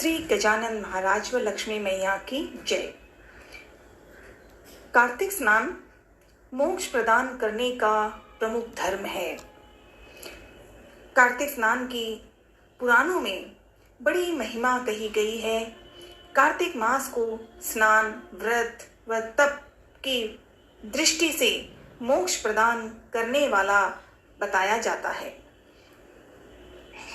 श्री गजानन महाराज व लक्ष्मी मैया की जय। कार्तिक स्नान मोक्ष प्रदान करने का प्रमुख धर्म है। कार्तिक स्नान की पुराणों में बड़ी महिमा कही गई है। कार्तिक मास को स्नान, व्रत व तप की दृष्टि से मोक्ष प्रदान करने वाला बताया जाता है।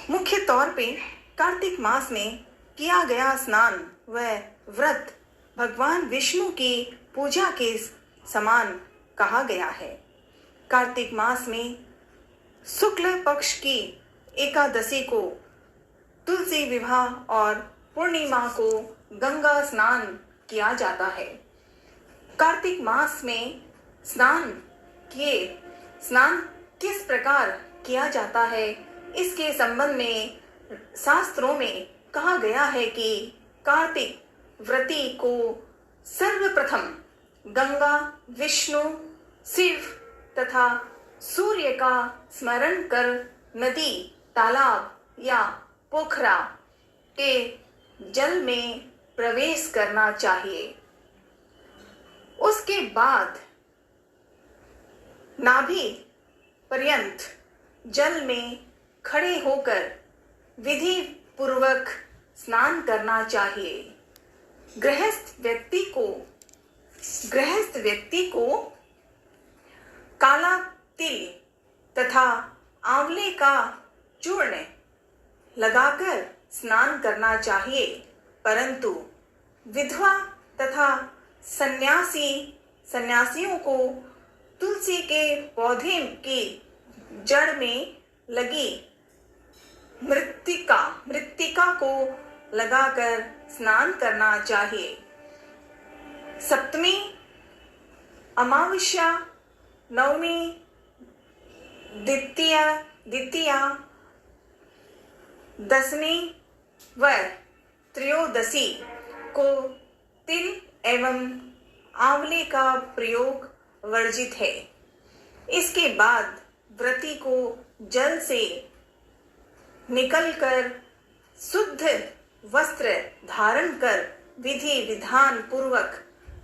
मुख्य तौर पे कार्तिक मास में किया गया स्नान व व्रत भगवान विष्णु की पूजा के समान कहा गया है। कार्तिक मास में शुक्ल पक्ष की एकादशी को तुलसी विवाह और पूर्णिमा को गंगा स्नान किया जाता है। कार्तिक मास में स्नान किस प्रकार किया जाता है, इसके संबंध में शास्त्रों में कहा गया है कि कार्तिक व्रती को सर्वप्रथम गंगा, विष्णु, शिव तथा सूर्य का स्मरण कर नदी, तालाब या पोखरा के जल में प्रवेश करना चाहिए। उसके बाद नाभि पर्यंत जल में खड़े होकर विधि पूर्वक स्नान करना चाहिए। गृहस्थ व्यक्ति को काला तिल तथा आंवले का चूर्ण लगाकर स्नान करना चाहिए, परंतु विधवा तथा सन्यासियों को तुलसी के पौधे की जड़ में लगी मृत्तिका को लगाकर स्नान करना चाहिए। सप्तमी, अमावस्या, नवमी, द्वितीया, दशमी व त्रयोदशी को तिल एवं आंवले का प्रयोग वर्जित है। इसके बाद व्रती को जल से निकलकर शुद्ध वस्त्र धारण कर विधि विधान पूर्वक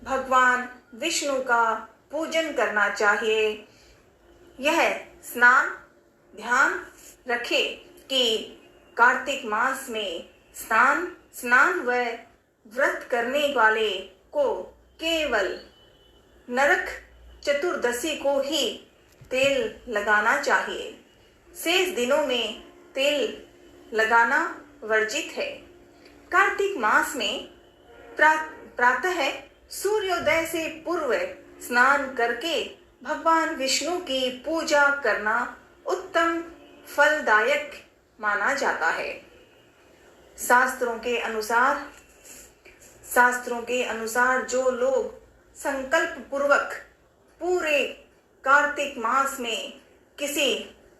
भगवान विष्णु का पूजन करना चाहिए। यह ध्यान रखे कि कार्तिक मास में स्नान व व्रत करने वाले को केवल नरक चतुर्दशी को ही तेल लगाना चाहिए। शेष दिनों में तेल लगाना वर्जित है। कार्तिक मास में प्रातः सूर्योदय से पूर्व स्नान करके भगवान विष्णु की पूजा करना उत्तम फलदायक माना जाता है। शास्त्रों के अनुसार जो लोग संकल्प पूर्वक पूरे कार्तिक मास में किसी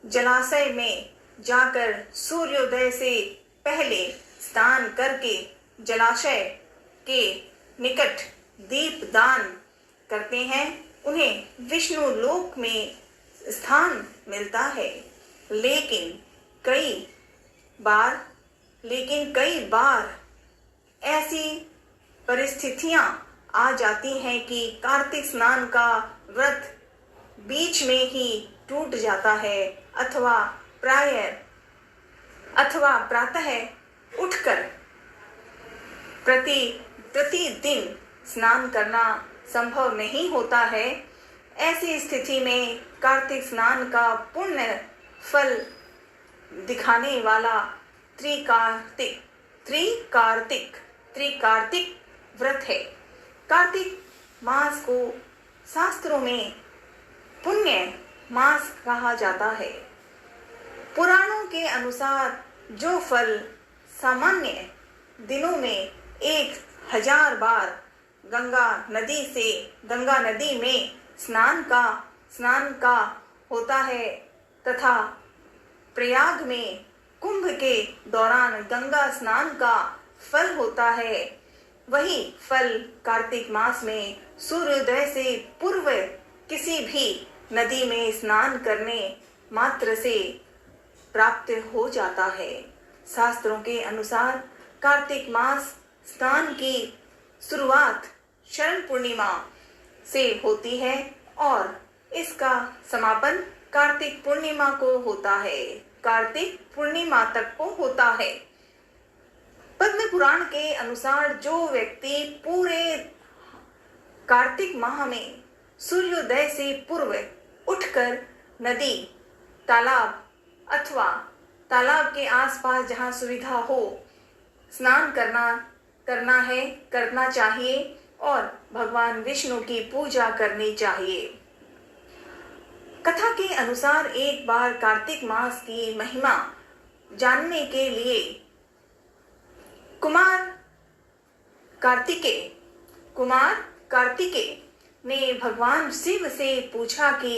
जलाशय में जाकर सूर्योदय से पहले स्नान करके जलाशय के निकट दीप दान करते हैं, उन्हें विष्णु लोक में स्थान मिलता है। लेकिन कई बार ऐसी परिस्थितियां आ जाती हैं कि कार्तिक स्नान का व्रत बीच में ही टूट जाता है अथवा प्रातः उठकर प्रतिदिन स्नान करना संभव नहीं होता है। ऐसी स्थिति में कार्तिक स्नान का पुण्य फल दिखाने वाला त्रिकार्तिक व्रत है। कार्तिक मास को शास्त्रों में पुण्य मास कहा जाता है। पुराणों के अनुसार जो फल सामान्य दिनों में 1000 बार गंगा नदी में स्नान का होता है तथा प्रयाग में कुंभ के दौरान गंगा स्नान का फल होता है, वही फल कार्तिक मास में सूर्योदय से पूर्व किसी भी नदी में स्नान करने मात्र से प्राप्त हो जाता है। शास्त्रों के अनुसार कार्तिक मास स्नान की शुरुआत शरण पूर्णिमा से होती है और इसका समापन कार्तिक पूर्णिमा को होता है, कार्तिक पूर्णिमा तक को होता है। पद्म पुराण के अनुसार जो व्यक्ति पूरे कार्तिक माह में सूर्योदय से पूर्व उठकर नदी, तालाब अथवा तालाब के आसपास जहाँ सुविधा हो स्नान करना चाहिए और भगवान विष्णु की पूजा करनी चाहिए। कथा के अनुसार एक बार कार्तिक मास की महिमा जानने के लिए कुमार कार्तिकेय ने भगवान शिव से पूछा कि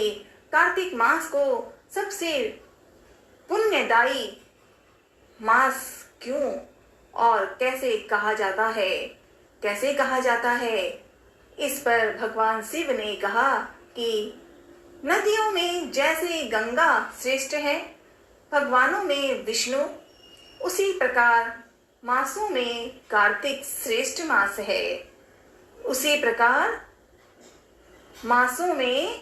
कार्तिक मास को सबसे पुण्यदायी मास क्यों और कैसे कहा जाता है। इस पर भगवान शिव ने कहा कि नदियों में जैसे गंगा श्रेष्ठ है, भगवानों में विष्णु, उसी प्रकार मासों में कार्तिक श्रेष्ठ मास है। उसी प्रकार मासों में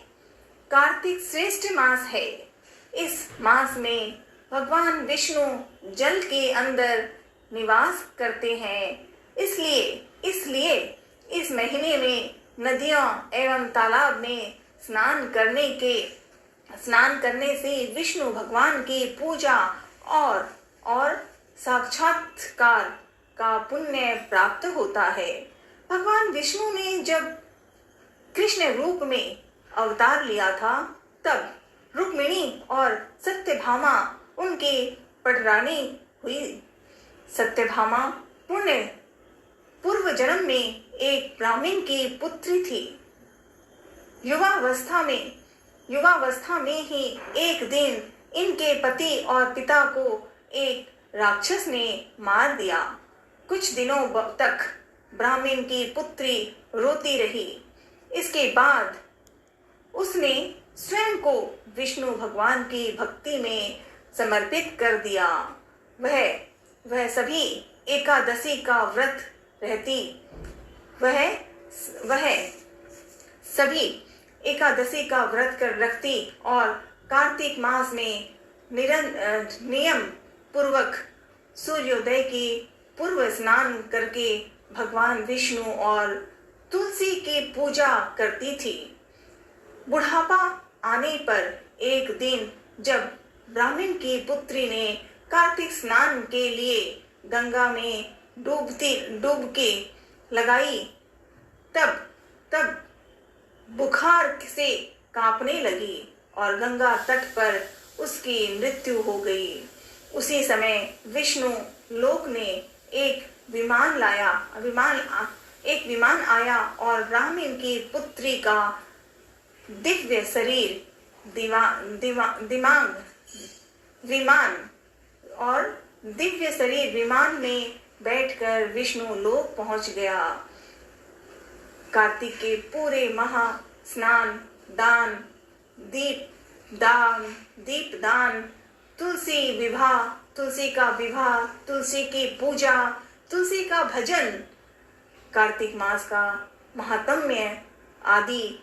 कार्तिक श्रेष्ठ मास है। इस मास में भगवान विष्णु जल के अंदर निवास करते हैं। इसलिए इस महीने में नदियों एवं तालाब में स्नान करने से विष्णु भगवान की पूजा और साक्षात्कार का पुण्य प्राप्त होता है। भगवान विष्णु ने जब कृष्ण रूप में अवतार लिया था, तब रुक्मिणी और सत्यभामा उनकी पटरानी हुई। सत्यभामा पूर्व जन्म में एक ब्राह्मण की पुत्री थी। युवावस्था में ही एक दिन इनके पति और पिता को एक राक्षस ने मार दिया। कुछ दिनों तक ब्राह्मण की पुत्री रोती रही। इसके बाद उसने स्वयं को विष्णु भगवान की भक्ति में समर्पित कर दिया। वह सभी एकादशी का व्रत रखती और कार्तिक मास में नियम पूर्वक सूर्योदय की पूर्व स्नान करके भगवान विष्णु और तुलसी की पूजा करती थी। बुढ़ापा आने पर एक दिन जब ब्राह्मण की पुत्री ने कार्तिक स्नान के लिए गंगा में डुबकी लगाई, तब बुखार से कांपने लगी और गंगा तट पर उसकी मृत्यु हो गई। उसी समय विष्णु लोक ने एक विमान आया और ब्राह्मण की पुत्री का दिव्य शरीर विमान में बैठकर विष्णु लोक पहुंच गया। कार्तिक के पूरे महा स्नान, दान, दीपदान, तुलसी का विवाह, तुलसी की पूजा, तुलसी का भजन, कार्तिक मास का महात्म्य आदि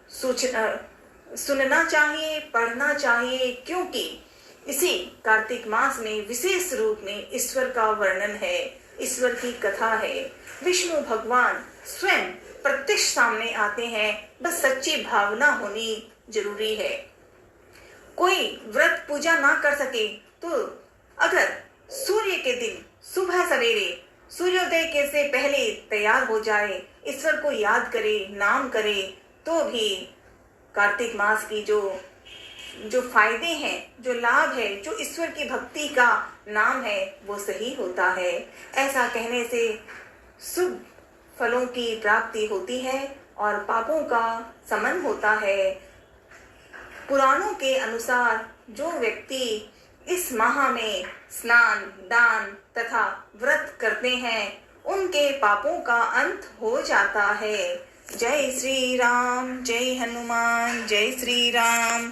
सुनना चाहिए, पढ़ना चाहिए, क्योंकि इसी कार्तिक मास में विशेष रूप में ईश्वर का वर्णन है, ईश्वर की कथा है। विष्णु भगवान स्वयं प्रत्यक्ष सामने आते हैं, बस सच्ची भावना होनी जरूरी है। कोई व्रत पूजा ना कर सके तो अगर सूर्य के दिन सुबह सवेरे सूर्योदय के से पहले तैयार हो जाए, ईश्वर को याद करे, नाम करे, तो भी कार्तिक मास की जो फायदे हैं, जो लाभ है, जो ईश्वर की भक्ति का नाम है, वो सही होता है। ऐसा कहने से शुभ फलों की प्राप्ति होती है और पापों का शमन होता है। पुराणों के अनुसार जो व्यक्ति इस माह में स्नान, दान तथा व्रत करते हैं, उनके पापों का अंत हो जाता है। जय श्री राम, जय हनुमान, जय श्री राम।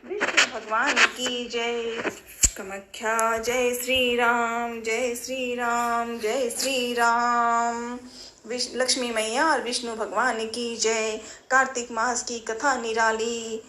विष्णु भगवान की जय। कामाख्या जय श्री राम, जय श्री राम, जय श्री राम। लक्ष्मी मैया और विष्णु भगवान की जय। कार्तिक मास की कथा निराली।